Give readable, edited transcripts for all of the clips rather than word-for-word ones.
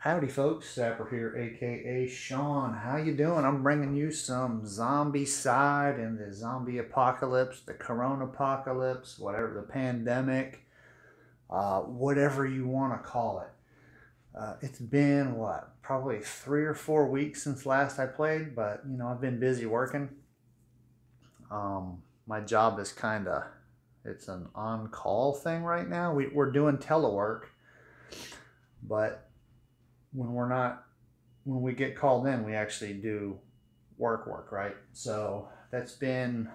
Howdy folks, Sapper here, aka Sean. How you doing? I'm bringing you some Zombicide in the zombie apocalypse, the corona apocalypse, whatever, the pandemic, whatever you want to call it. It's been, what, probably 3 or 4 weeks since last I played, but, I've been busy working. My job is it's an on-call thing right now. We're doing telework, but when we get called in, we actually do work, right? So that's been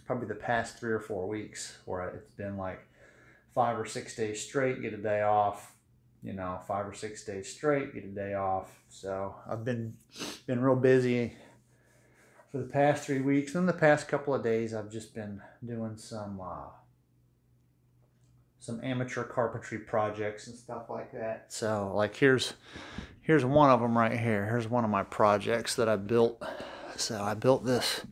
probably the past 3 or 4 weeks where it's been like 5 or 6 days straight, get a day off, 5 or 6 days straight, get a day off. So I've been real busy for the past 3 weeks. And the past couple of days, I've just been doing some amateur carpentry projects and stuff like that. So like here's one of them right here. Here's one of my projects that I built. So I built this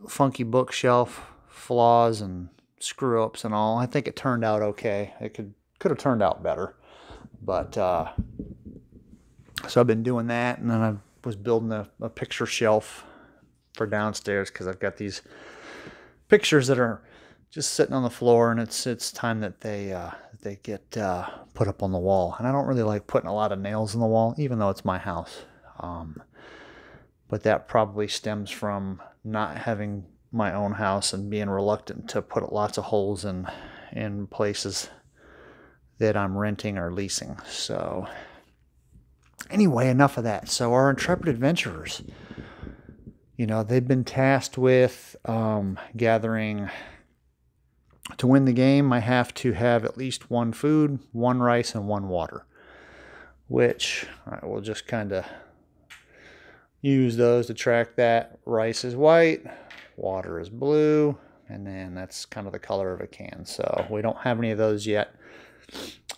funky bookshelf, flaws and screw ups and all. I think it turned out okay. It could have turned out better, but so I've been doing that, and then I was building a picture shelf for downstairs because I've got these pictures that are just sitting on the floor, and it's time that they get put up on the wall. And I don't really like putting a lot of nails in the wall, even though it's my house. But that probably stems from not having my own house and being reluctant to put lots of holes in places that I'm renting or leasing. So anyway, enough of that. So our intrepid adventurers, they've been tasked with gathering. To win the game, I have to have at least one food, one rice, and one water, which I will just kind of use those to track that. Rice is white, water is blue, and then that's kind of the color of a can. So we don't have any of those yet.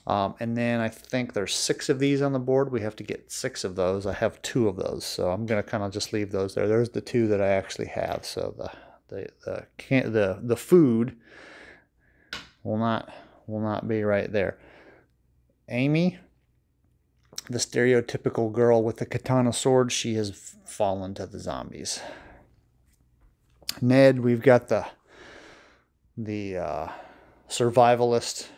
And then I think there's 6 of these on the board. We have to get 6 of those. I have 2 of those, so I'm going to kind of just leave those there. There's the 2 that I actually have. So the food will not be right there. Amy, the stereotypical girl with the katana sword, she has fallen to the zombies. Ned, we've got the survivalist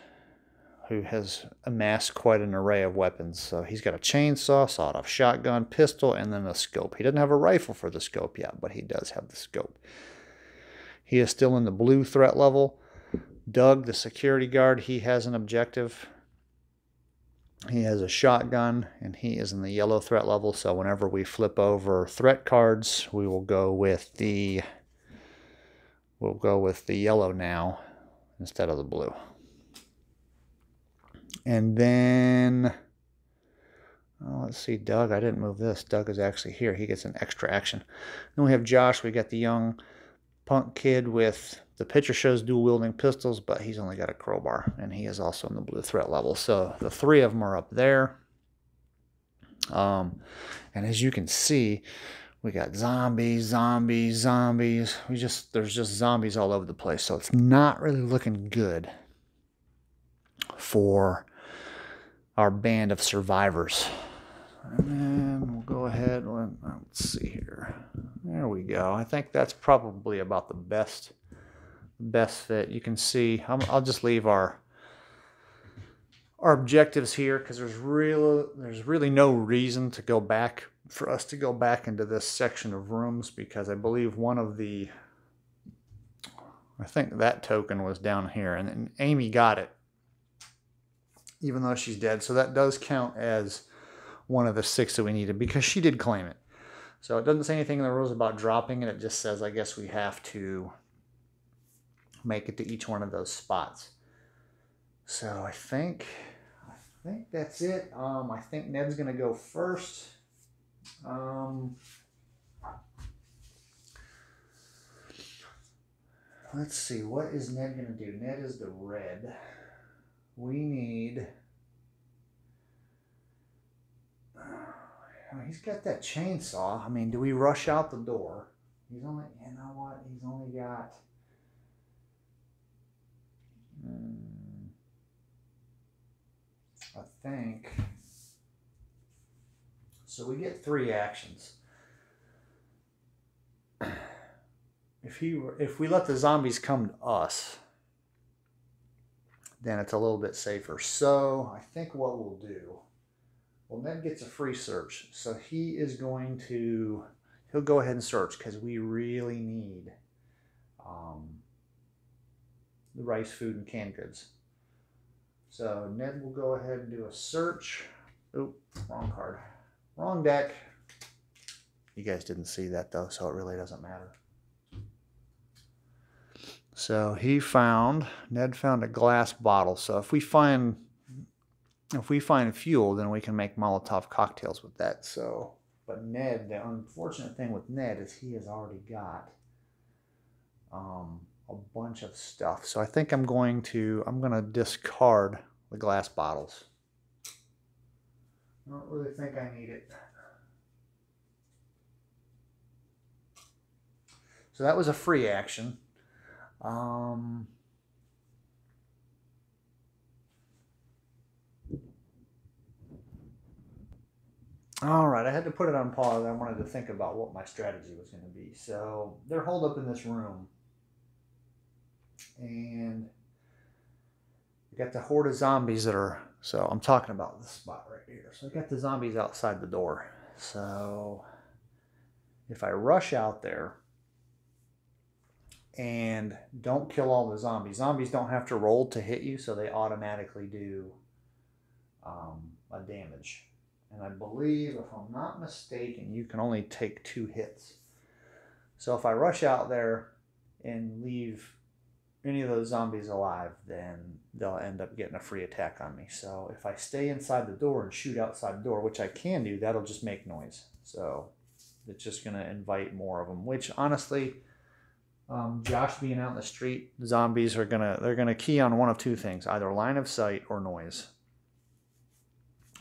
who has amassed quite an array of weapons. So he's got a chainsaw, sawed-off shotgun, pistol, and then a scope. He doesn't have a rifle for the scope yet, but he does have the scope. He is still in the blue threat level. Doug, the security guard, he has an objective. He has a shotgun, and he is in the yellow threat level. So whenever we flip over threat cards, we will go with the yellow now instead of the blue. And then, let's see, Doug, I didn't move this. Doug is actually here. He gets an extra action. Then we have Josh. We got the young punk kid with the picture shows dual wielding pistols, but he's only got a crowbar, and he is also in the blue threat level. So the 3 of them are up there. And as you can see, we got zombies. There's just zombies all over the place. So it's not really looking good for our band of survivors. And then we'll go ahead. Let's see here. There we go. I think that's probably about the best fit. You can see, I'll just leave our objectives here because there's really no reason for us to go back into this section of rooms, because I believe I think that token was down here, and then Amy got it, even though she's dead. So that does count as one of the 6 that we needed, because she did claim it. So it doesn't say anything in the rules about dropping it. It just says, I guess we have to make it to each one of those spots. So I think that's it. I think Ned's going to go first. Let's see, what is Ned going to do? Ned is the red. We need... he's got that chainsaw. I mean, do we rush out the door? He's only, you know what? He's only got... a think. So we get 3 actions. If we let the zombies come to us, then it's a little bit safer. So I think what we'll do, well, Ned gets a free search. So he'll go ahead and search because we really need the rice, food, and canned goods. So Ned will go ahead and do a search. Oop, wrong card. Wrong deck. You guys didn't see that though, so it really doesn't matter. So Ned found a glass bottle. So if we find fuel, then we can make Molotov cocktails with that. So, but Ned, the unfortunate thing with Ned is he has already got a bunch of stuff. So I think I'm gonna discard the glass bottles. I don't really think I need it. So that was a free action. All right, I had to put it on pause. I wanted to think about what my strategy was going to be. So they're holed up in this room. And we got the horde of zombies that are, so I'm talking about this spot right here. So I got the zombies outside the door. So if I rush out there and don't kill all the zombies, zombies don't have to roll to hit you, so they automatically do a damage. And I believe, if I'm not mistaken, you can only take 2 hits. So if I rush out there and leave any of those zombies alive, then they'll end up getting a free attack on me. So if I stay inside the door and shoot outside the door, which I can do, that'll just make noise. So it's just going to invite more of them, which honestly, Josh being out in the street, zombies are they're gonna key on one of 2 things, either line of sight or noise.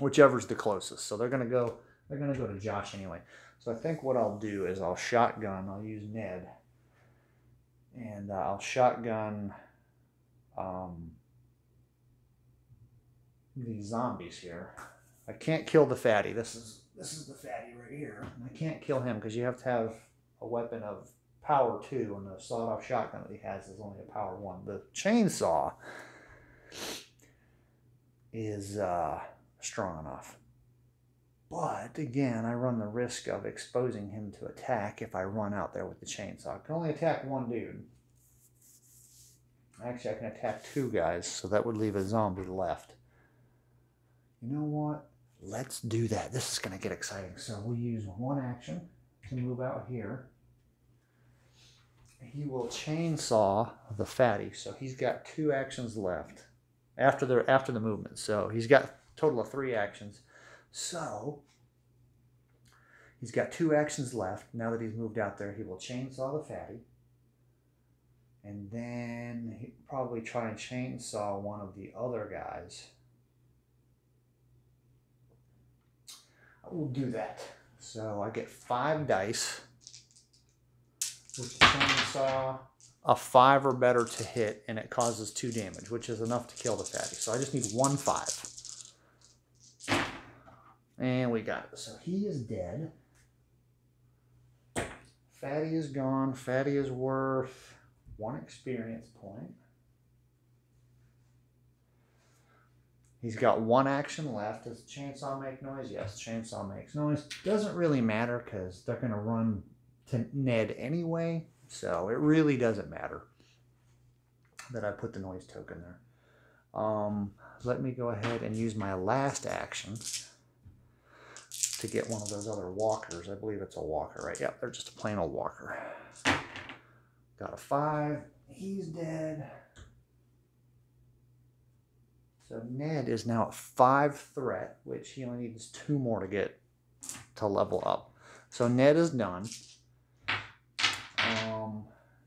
Whichever's the closest. So they're gonna go to Josh anyway. So I think what I'll do is I'll use Ned. And I'll shotgun these zombies here. I can't kill the fatty. This is the fatty right here. I can't kill him because you have to have a weapon of power 2, and the sawed-off shotgun that he has is only a power 1. The chainsaw is strong enough. But again, I run the risk of exposing him to attack if I run out there with the chainsaw. I can only attack 1 dude. Actually, I can attack 2 guys, so that would leave a zombie left. You know what? Let's do that. This is going to get exciting. So we'll use 1 action to move out here. He will chainsaw the fatty, so he's got 2 actions left after the movement. So he's got a total of 3 actions. So he's got 2 actions left. Now that he's moved out there, he will chainsaw the fatty. And then he'll probably try and chainsaw one of the other guys. I will do that. So I get 5 dice with the chainsaw. A 5 or better to hit, and it causes 2 damage, which is enough to kill the fatty. So I just need 1 5. And we got it. So he is dead. Fatty is gone. Fatty is worth 1 experience point. He's got 1 action left. Does the chainsaw make noise? Yes, chainsaw makes noise. Doesn't really matter because they're going to run to Ned anyway. So it really doesn't matter that I put the noise token there. Let me go ahead and use my last action to get one of those other walkers. I believe it's a walker, right? Yep, they're just a plain old walker. Got a 5. He's dead. So Ned is now at 5 threat, which he only needs 2 more to get to level up. So Ned is done.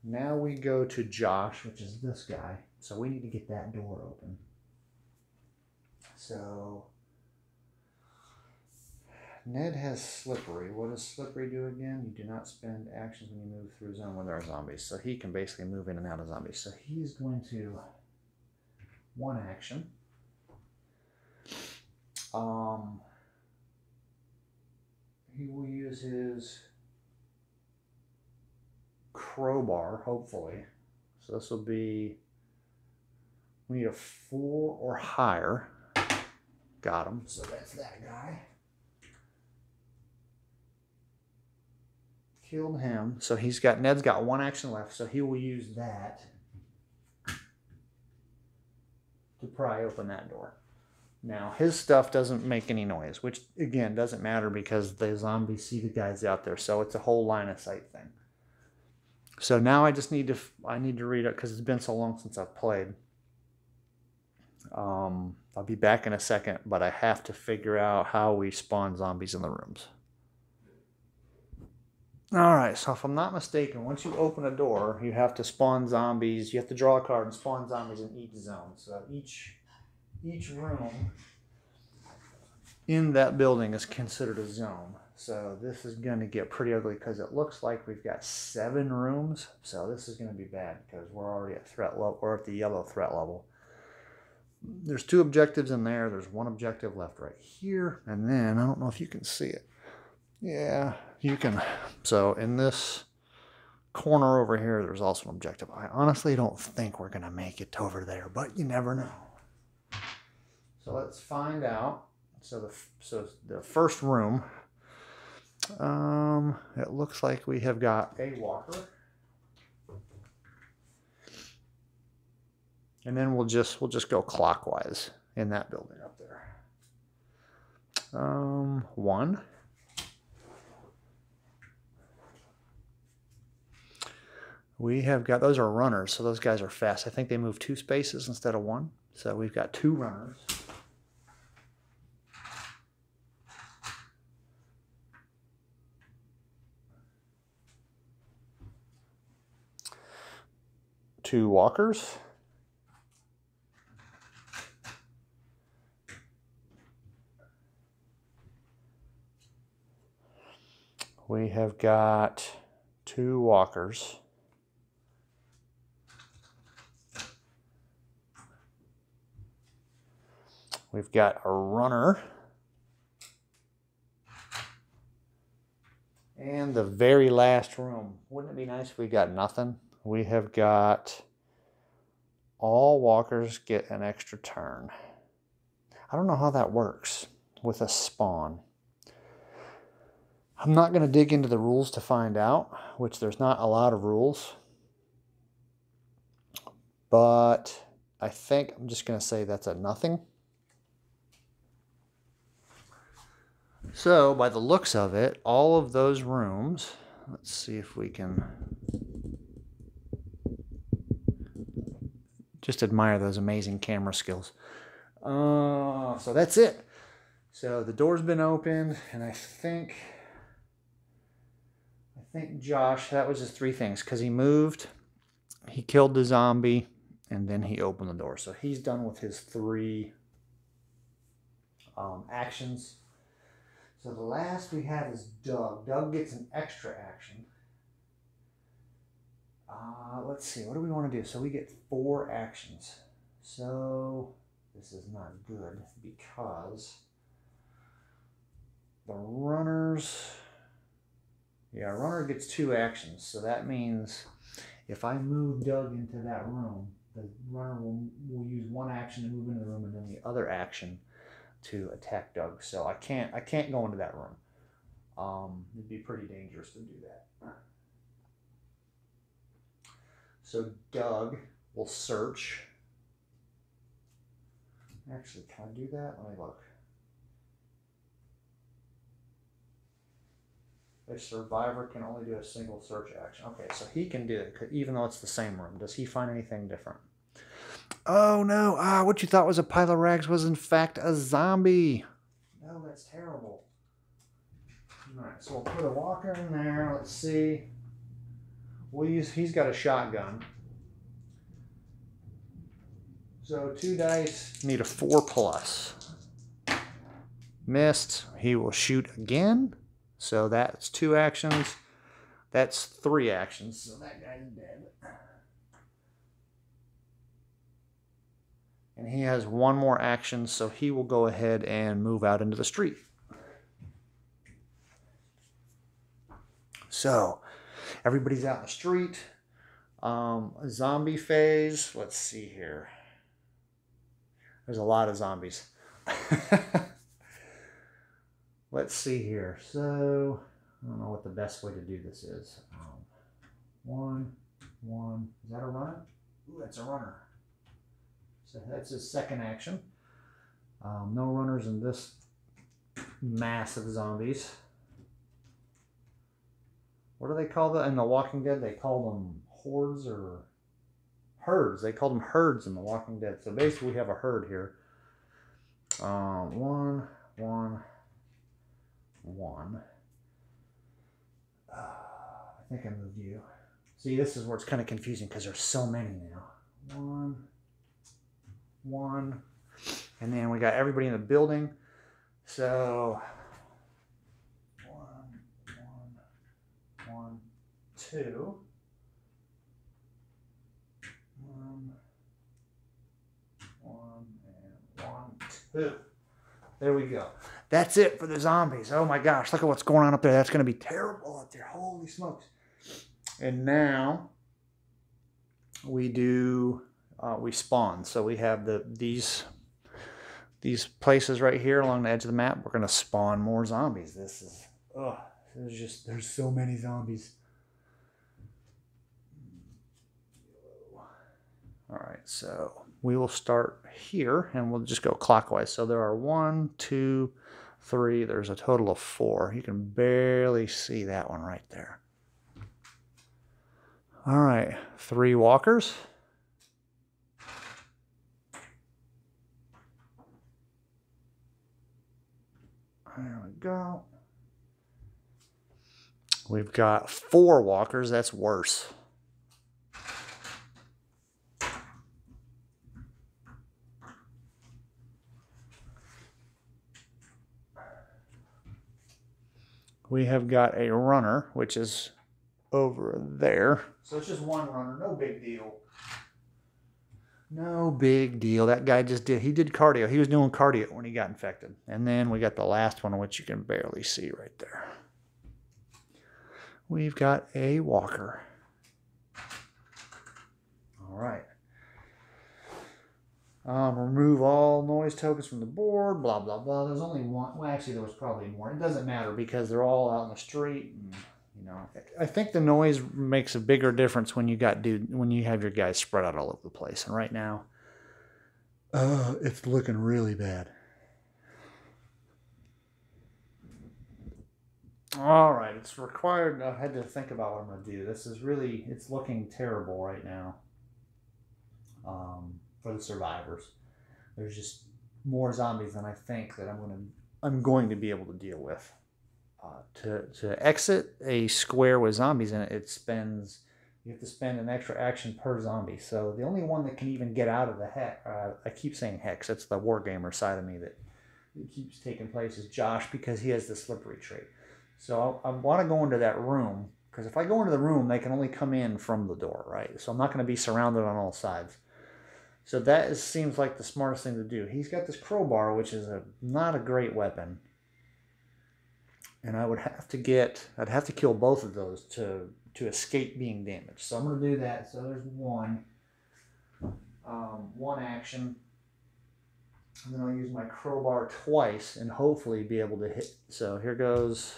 Now we go to Josh, which is this guy. So we need to get that door open. So Ned has Slippery. What does Slippery do again? You do not spend actions when you move through a zone when there are zombies. So he can basically move in and out of zombies. So he's going to 1 action. He will use his crowbar, hopefully. So this will be, we need a 4 or higher. Got him. So that's that guy. Killed him. So Ned's got 1 action left, so he will use that to pry open that door. Now, his stuff doesn't make any noise, which, again, doesn't matter because the zombies see the guys out there, so it's a whole line of sight thing. So now I need to read it because it's been so long since I've played. I'll be back in a second, but I have to figure out how we spawn zombies in the rooms. Alright, so if I'm not mistaken, once you open a door, you have to spawn zombies. You have to draw a card and spawn zombies in each zone. So each room in that building is considered a zone. So this is going to get pretty ugly because it looks like we've got 7 rooms. So this is going to be bad because we're already at threat level, or at the yellow threat level. There's 2 objectives in there. There's 1 objective left right here. And then, I don't know if you can see it. Yeah, you can. So in this corner over here, there's also an objective. I honestly don't think we're going to make it over there, but you never know. So let's find out. So the first room, it looks like we have got a walker. And then we'll just go clockwise in that building up there. 1. We have got, those are runners, so those guys are fast. I think they move 2 spaces instead of 1. So we've got 2 runners. Two walkers. We have got 2 walkers. We've got a runner. And the very last room. Wouldn't it be nice if we got nothing? We have got all walkers get an extra turn. I don't know how that works with a spawn. I'm not going to dig into the rules to find out, which there's not a lot of rules. But I think I'm just going to say that's a nothing. So, by the looks of it, all of those rooms, let's see if we can just admire those amazing camera skills. So that's it. So the door's been opened, and I think Josh, that was just 3 things, because he moved, he killed the zombie, and then he opened the door. So he's done with his 3 actions. So the last we have is Doug. Doug gets an extra action. Let's see, what do we want to do? So we get 4 actions. So this is not good because the runners, runner gets 2 actions. So that means if I move Doug into that room, the runner will use 1 action to move into the room and then the other action to attack Doug. So I can't go into that room. It'd be pretty dangerous to do that. So Doug will search. Actually, can I do that? Let me look. A survivor can only do a single search action. Okay, so he can do it, even though it's the same room. Does he find anything different? Oh no, what you thought was a pile of rags was in fact a zombie. No, that's terrible. Alright, so we'll put a walker in there. Let's see. He's got a shotgun. So 2 dice, need a 4+. Missed. He will shoot again. So that's 2 actions. That's 3 actions. So that guy's dead. And he has one more action, so he will go ahead and move out into the street. So, everybody's out in the street. Zombie phase. Let's see here. There's a lot of zombies. Let's see here. So, I don't know what the best way to do this is. One. Is that a runner? Ooh, that's a runner. So that's his second action. No runners in this mass of zombies. What do they call that in The Walking Dead? They call them hordes or herds. They call them herds in The Walking Dead. So basically we have a herd here. One. I think I moved you. See, this is where it's kind of confusing because there's so many now. One. And then we got everybody in the building. So, one, two. One, two. There we go. That's it for the zombies. Oh my gosh, look at what's going on up there. That's going to be terrible up there. Holy smokes. And now we do, we spawn. So we have these places right here along the edge of the map. We're going to spawn more zombies. This is, there's so many zombies. All right, so we will start here and we'll just go clockwise. So there are 1, 2, 3. There's a total of 4. You can barely see that one right there. All right, 3 walkers. There we go. We've got 4 walkers. That's worse. We have got a runner, which is over there. So it's just one runner. No big deal. No big deal. That guy he did cardio. He was doing cardio when he got infected. And then we got the last one, which you can barely see right there. We've got a walker. All right. Remove all noise tokens from the board, blah, blah, blah. There's only one. Well, actually, there was probably more. It doesn't matter because they're all out in the street. And, you know, I think the noise makes a bigger difference when you have your guys spread out all over the place. And right now, it's looking really bad. All right, it's required. I had to think about what I'm going to do. This is really, it's looking terrible right now. For the survivors, there's just more zombies than I think that I'm going to be able to deal with. To exit a square with zombies in it, you have to spend an extra action per zombie. So the only one that can even get out of the hex, I keep saying hex, it's the wargamer side of me that keeps taking place, is Josh, because he has the slippery trait. So I want to go into that room, because if I go into the room, they can only come in from the door, right? So I'm not going to be surrounded on all sides. So that seems like the smartest thing to do. He's got this crowbar, which is not a great weapon. And I'd have to kill both of those to escape being damaged. So I'm going to do that. So there's one action. And then I'll use my crowbar twice and hopefully be able to hit. So here goes.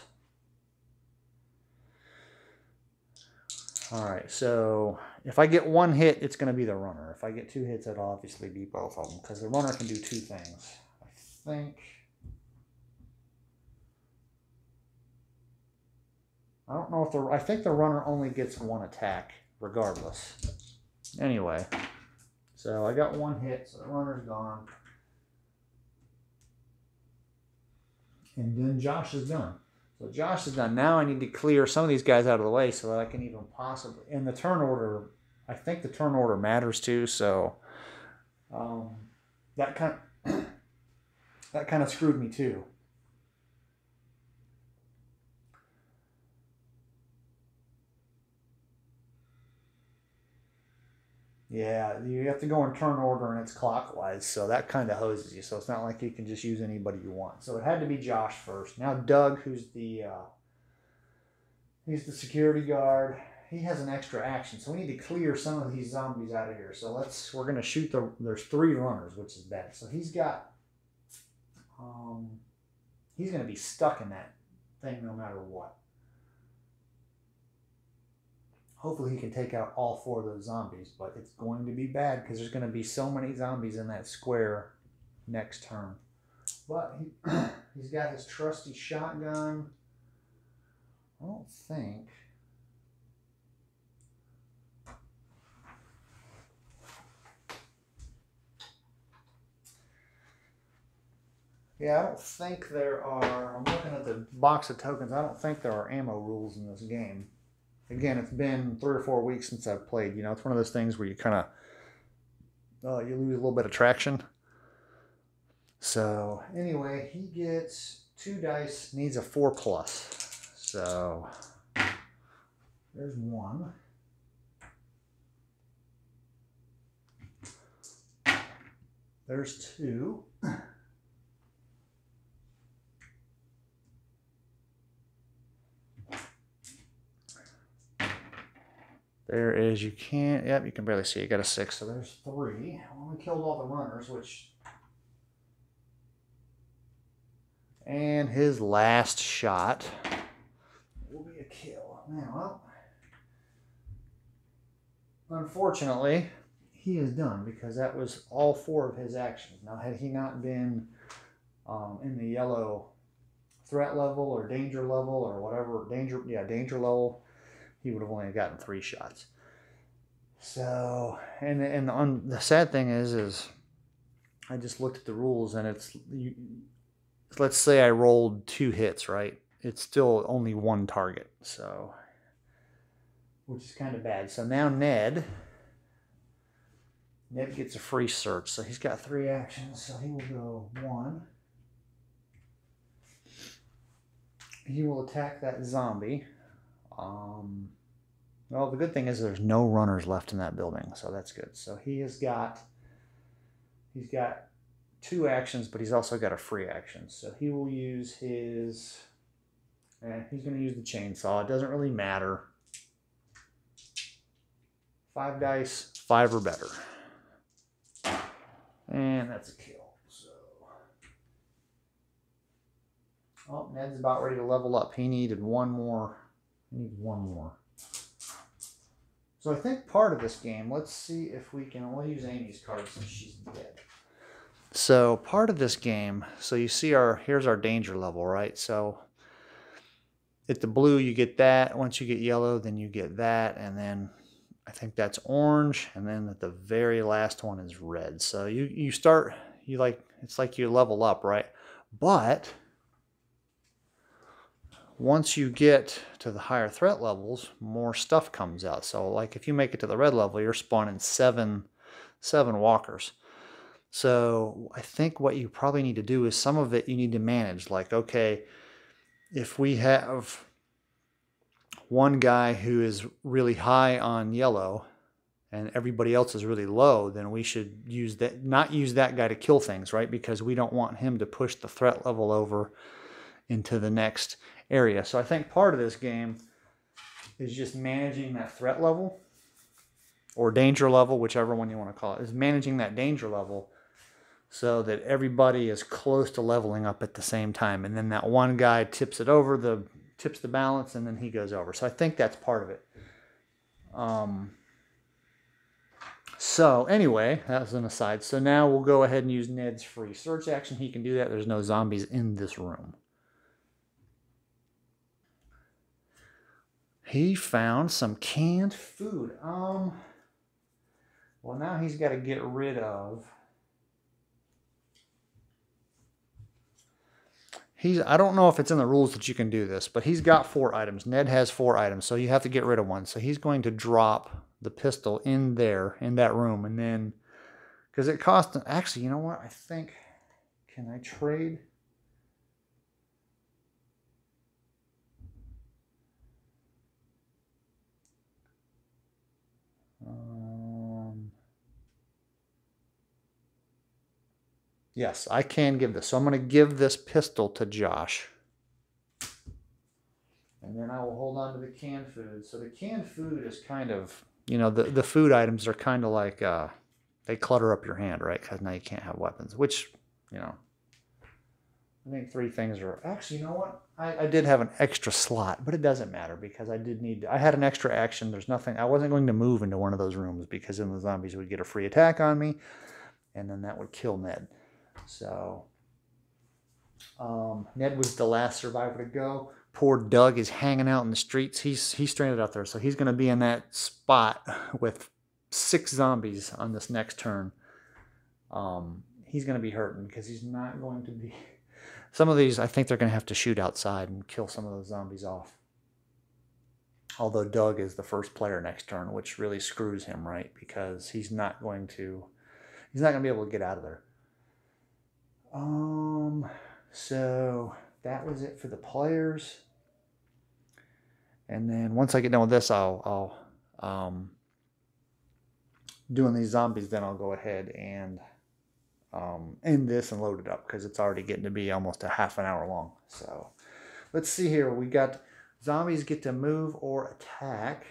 All right, so if I get 1 hit, it's going to be the runner. If I get 2 hits, it'll obviously be both of them, because the runner can do 2 things. I don't know if I think the runner only gets 1 attack, regardless. Anyway, so I got 1 hit, so the runner's gone. And then Josh is done. So Josh is done. Now I need to clear some of these guys out of the way so that I can even possibly... And the turn order, I think the turn order matters too, so that kind of screwed me too. Yeah, you have to go in turn order and it's clockwise, so that kind of hoses you. So it's not like you can just use anybody you want. So it had to be Josh first. Now Doug, who's he's the security guard. He has an extra action, so we need to clear some of these zombies out of here. So we're gonna shoot there's 3 runners, which is bad. So he's gonna be stuck in that thing no matter what. Hopefully he can take out all 4 of those zombies, but it's going to be bad because there's going to be so many zombies in that square next turn. But he's got his trusty shotgun. I don't think... Yeah, I don't think there are... I'm looking at the box of tokens. I don't think there are ammo rules in this game. Again, it's been 3 or 4 weeks since I've played. You know, it's one of those things where you kind of, you lose a little bit of traction. So, anyway, he gets 2 dice, needs a 4+. So, there's 1. There's 2. There is, you can barely see it. You got a 6, so there's 3. Well, we killed all the runners, and his last shot will be a kill. Now, well, unfortunately, he is done because that was all 4 of his actions. Now, had he not been in the yellow threat level or danger level or whatever, danger level, he would have only gotten 3 shots. So, and the sad thing is I just looked at the rules and let's say I rolled 2 hits, right? It's still only 1 target, so, which is kind of bad. So now Ned gets a free search, so he's got 3 actions, so he will go 1. He will attack that zombie. Well, the good thing is there's no runners left in that building, so that's good. So he's got 2 actions, but he's also got a free action. So he will use he's going to use the chainsaw. It doesn't really matter. 5 dice, 5 or better. And that's a kill. So, oh, Ned's about ready to level up. He needed 1 more. So I think part of this game, let's see if we can, we'll use Amy's card since she's dead. So part of this game, so you see here's our danger level, right? So at the blue, you get that. Once you get yellow, then you get that. And then I think that's orange. And then at the very last one is red. So it's like you level up, right? But once you get to the higher threat levels, more stuff comes out. So like if you make it to the red level, you're spawning 7 walkers. So I think what you probably need to do is some of it you need to manage. Like, okay, if we have one guy who is really high on yellow and everybody else is really low, then we should not use that guy to kill things, right? Because we don't want him to push the threat level over into the next area. So I think part of this game is just managing that threat level or danger level, whichever one you want to call it, is managing that danger level so that everybody is close to leveling up at the same time. And then that one guy tips the balance, and then he goes over. So I think that's part of it. So anyway, that was an aside. So now we'll go ahead and use Ned's free search action. He can do that. There's no zombies in this room. He found some canned food. Well, now he's got to get rid of... I don't know if it's in the rules that you can do this, but he's got 4 items. Ned has 4 items, so you have to get rid of one. So he's going to drop the pistol in there, in that room, and then... Because it cost... Actually, you know what? I think... Can I trade... Yes, I can give this. So I'm going to give this pistol to Josh. And then I will hold on to the canned food. So the canned food is kind of, you know, the food items are kind of like, they clutter up your hand, right? Because now you can't have weapons, which, you know, I think 3 things are, actually, you know what? I did have an extra slot, but it doesn't matter because I did need, I had an extra action. There's nothing, I wasn't going to move into one of those rooms because then the zombies would get a free attack on me and then that would kill Ned. So, Ned was the last survivor to go. Poor Doug is hanging out in the streets. He's stranded out there, so he's going to be in that spot with 6 zombies on this next turn. He's going to be hurting because he's not going to be... Some of these, I think they're going to have to shoot outside and kill some of those zombies off. Although Doug is the first player next turn, which really screws him, right? Because he's not going to be able to get out of there. So that was it for the players. And then once I get done with this, I'll doing these zombies, then I'll go ahead and end this and load it up because it's already getting to be almost a half an hour long. So let's see here. We got zombies get to move or attack.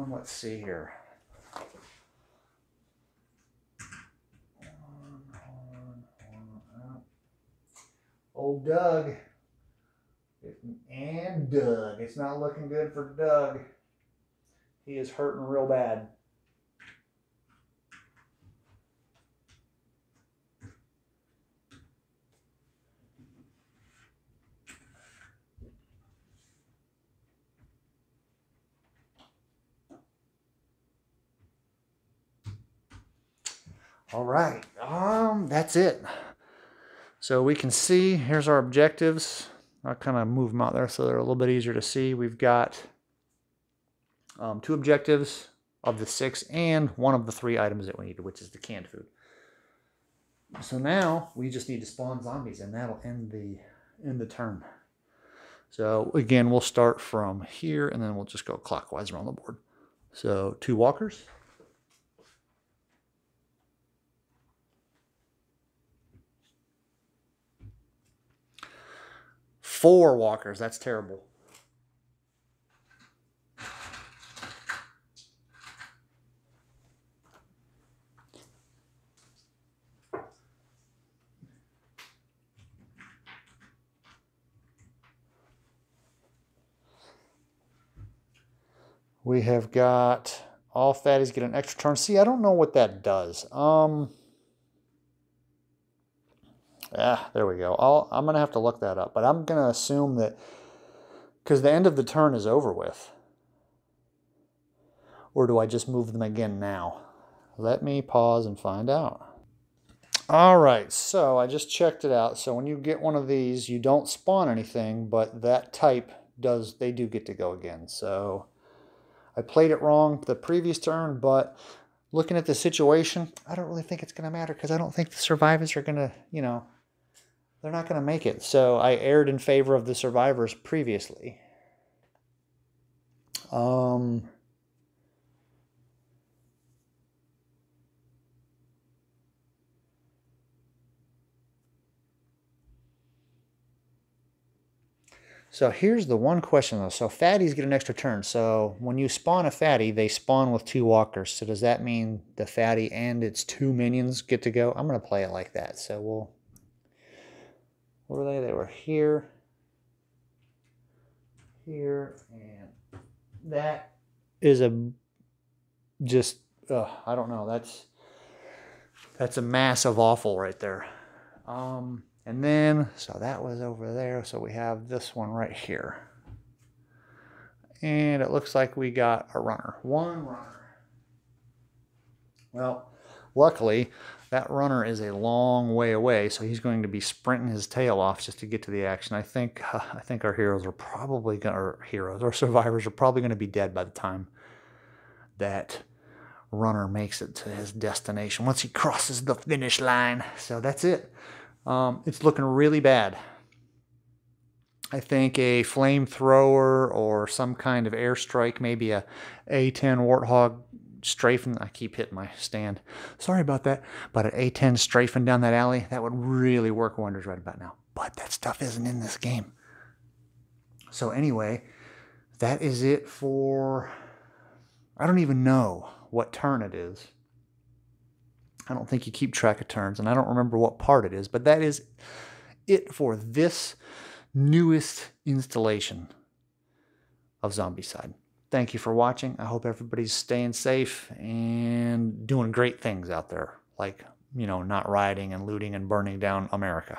Let's see here. Old Doug. And Doug. It's not looking good for Doug. He is hurting real bad. All right. That's it. So we can see, here's our objectives. I'll kind of move them out there so they're a little bit easier to see. We've got 2 objectives of the 6 and 1 of the 3 items that we needed, which is the canned food. So now we just need to spawn zombies and that'll end the turn. So again, we'll start from here and then we'll just go clockwise around the board. So 2 walkers. 4 walkers, that's terrible. We have got all fatties get an extra turn. See, I don't know what that does. There we go. I'm going to have to look that up, but I'm going to assume that because the end of the turn is over with. Or do I just move them again now? Let me pause and find out. All right, so I just checked it out. So when you get one of these, you don't spawn anything, but that type does, they do get to go again. So I played it wrong the previous turn, but looking at the situation, I don't really think it's going to matter because I don't think the survivors are going to, you know, they're not going to make it. So I erred in favor of the survivors previously. So here's the one question though. So fatties get an extra turn. So when you spawn a fatty, they spawn with 2 walkers. So does that mean the fatty and its 2 minions get to go? I'm going to play it like that. So we'll... Where were they? They were here. Here. And that is a... Just... I don't know. That's a mass of awful right there. And then, so that was over there. So we have this one right here. And it looks like we got a runner. 1 runner. Well, luckily, that runner is a long way away. So he's going to be sprinting his tail off just to get to the action. I think our heroes are probably going to, our survivors are probably going to be dead by the time that runner makes it to his destination. Once he crosses the finish line. So that's it. It's looking really bad. I think a flamethrower or some kind of airstrike, maybe a A10 Warthog strafing. I keep hitting my stand. Sorry about that. But an A10 strafing down that alley, that would really work wonders right about now. But that stuff isn't in this game. So anyway, that is it for... I don't even know what turn it is. I don't think you keep track of turns, and I don't remember what part it is, but that is it for this newest installation of Zonbicide. Thank you for watching. I hope everybody's staying safe and doing great things out there, like, you know, not rioting and looting and burning down America.